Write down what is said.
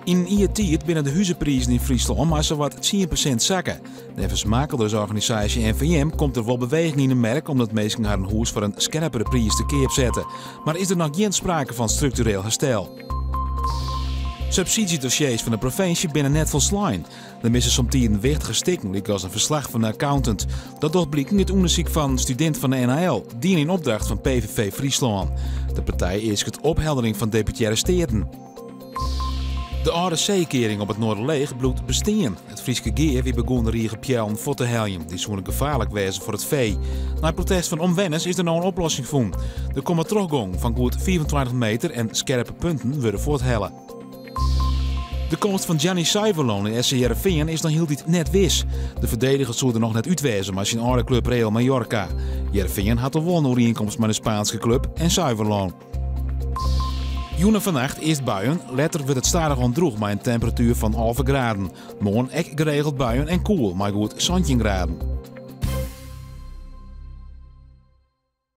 In IET binnen de huizenprijzen in Friesland maar zowat 10% zakken. De versmakeldersorganisatie NVM komt er wel beweging in de merk omdat mensen haar een huis voor een scherpere prijs te keer zetten. Maar is er nog geen sprake van structureel herstel? Subsidiedossiers van de provincie binnen net volslijn. Er missen soms een wichtige stikken, liek als een verslag van de accountant. Dat doet blijken in het onderzoek van student van de NHL, die in opdracht van PVV Friesland. De partij is het opheldering van deputaire steden. De oude zeekering op het Noorderleeg bloedt bestaan. Het Frieske geer wie begon de riege pjellen voor te heljen. Die zouden gevaarlijk wezen voor het vee. Na het protest van omwenners is er nou een oplossing voor. Er komt een teruggang van goed 24 meter en scherpe punten worden voor het hellen. De komst van Gianni Saiverloon in SC Heerenveen is nog heel dit net wis. De verdedigers zullen er nog net uitwezen, maar zijn oude club Real Mallorca. Heerenveen had een overeenkomst met de Spaanse club en Saiverloon. Joenen vannacht eerst buien, later wordt het stadig ondroeg met een temperatuur van 11 graden. Morgen echt geregeld buien en koel, maar goed 17 graden.